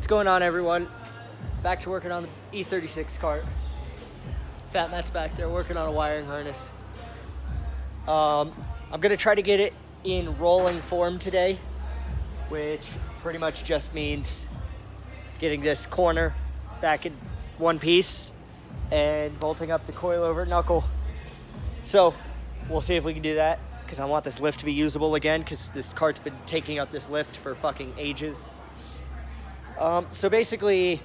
going on, everyone? Back to working on the E36 cart. Fat Matt's back there working on a wiring harness. I'm gonna try to get it in rolling form today, which pretty much just means getting this corner back in one piece and bolting up the coilover knuckle. So we'll see if we can do that, because I want this lift to be usable again, because this cart's been taking up this lift for fucking ages. So basically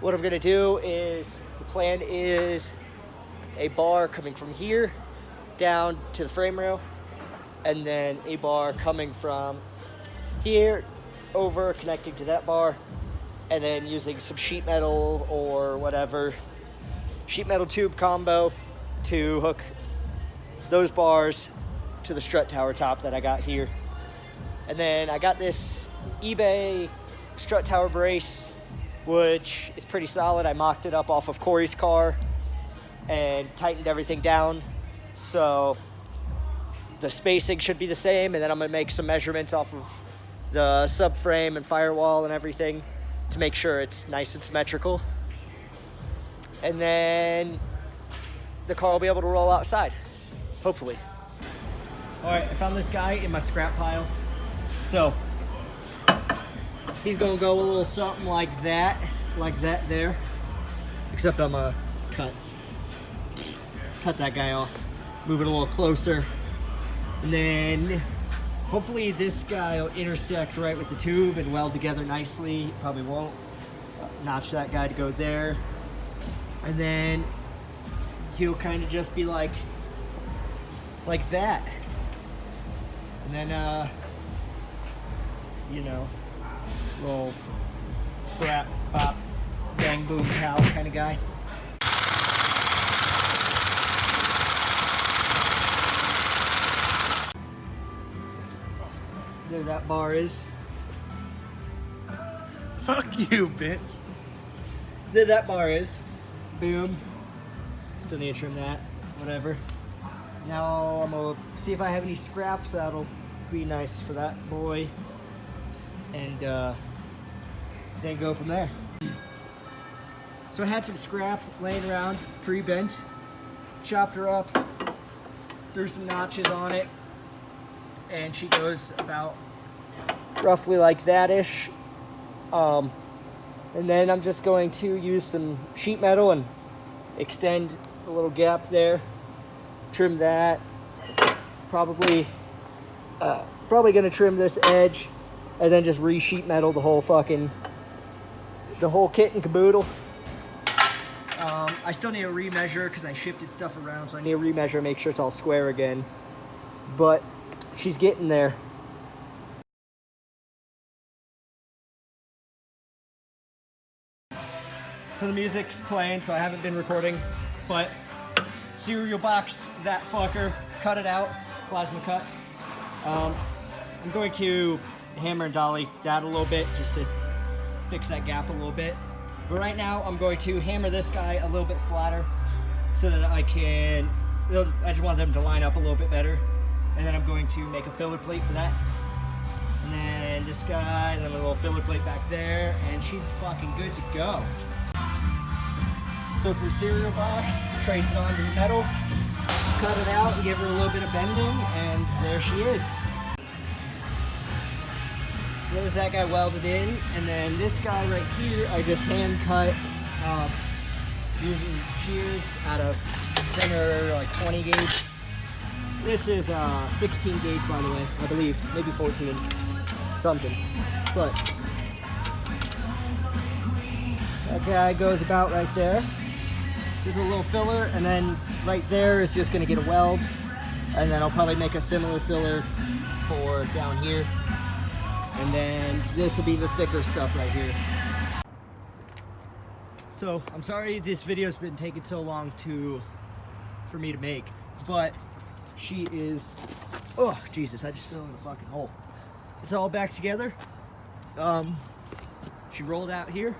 what I'm gonna do is, the plan is a bar coming from here down to the frame rail, and then a bar coming from here over, connecting to that bar, and then using some sheet metal or whatever, sheet metal tube combo to hook those bars to the strut tower top that I got here. And then I got this eBay strut tower brace, which is pretty solid. I mocked it up off of Corey's car and tightened everything down, so the spacing should be the same. And then I'm gonna make some measurements off of the subframe and firewall and everything to make sure it's nice and symmetrical. And then the car will be able to roll outside, hopefully. All right, I found this guy in my scrap pile. So he's gonna go a little something like that there. Except I'm gonna cut that guy off, move it a little closer. And then hopefully this guy will intersect right with the tube and weld together nicely. Probably won't. Notch that guy to go there. And then he'll kind of just be like that. And then, you know, little brap, bop, bang, boom, pow kind of guy. There that bar is. Fuck you, bitch. There that bar is. Boom. Still need to trim that. Whatever. Now I'm gonna see if I have any scraps. That'll be nice for that boy. And then go from there. So I had some scrap laying around, pre-bent. Chopped her up. Threw some notches on it. And she goes about roughly like that-ish. And then I'm just going to use some sheet metal and extend a little gap there. Trim that. Probably gonna trim this edge, and then just re-sheet metal the whole kit and caboodle. I still need to remeasure because I shifted stuff around, so I need to remeasure, make sure it's all square again. But she's getting there. So the music's playing, so I haven't been recording, but cereal boxed that fucker, cut it out, plasma cut. I'm going to hammer and dolly that a little bit just to fix that gap a little bit. But right now I'm going to hammer this guy a little bit flatter so that I just want them to line up a little bit better. And then I'm going to make a filler plate for that. And then this guy, and then a little filler plate back there, and she's fucking good to go. So from cereal box, trace it onto the metal, cut it out, and give her a little bit of bending, and there she is. So there's that guy welded in, and then this guy right here, I just hand cut using shears out of thinner, like 20 gauge. This is 16 gauge, by the way, I believe, maybe 14, something. But that guy goes about right there. Just a little filler, and then right there is just gonna get a weld, and then I'll probably make a similar filler for down here, and then this will be the thicker stuff right here. So I'm sorry this video's been taking so long for me to make, but she is, oh Jesus, I just fell in a fucking hole. It's all back together. She rolled out here,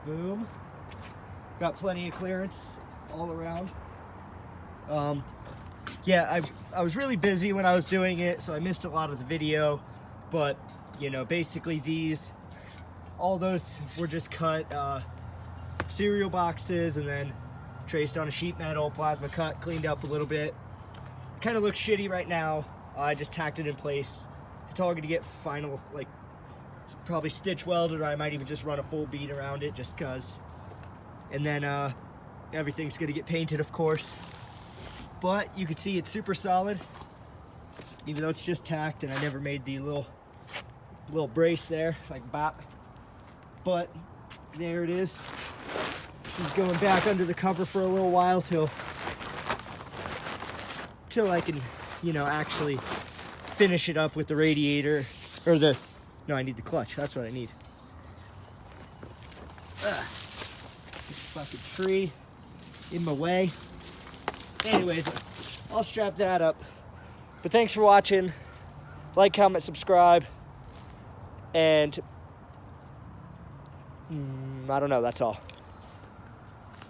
boom. Got plenty of clearance all around. Yeah, I was really busy when I was doing it, so I missed a lot of the video. But, you know, basically these all those were just cut cereal boxes and then traced on a sheet metal, plasma cut, cleaned up a little bit. Kind of looks shitty right now. I just tacked it in place. It's all gonna get final, like, probably stitch welded, or I might even just run a full bead around it just cause. And then everything's gonna get painted, of course. But you can see it's super solid, even though it's just tacked, and I never made the little brace there, like bop. But there it is. She's going back under the cover for a little while till I can, you know, actually finish it up with the radiator, or no, I need the clutch. That's what I need. This fucking tree in my way. Anyways, I'll strap that up. But thanks for watching. Like, comment, subscribe. And I don't know, that's all.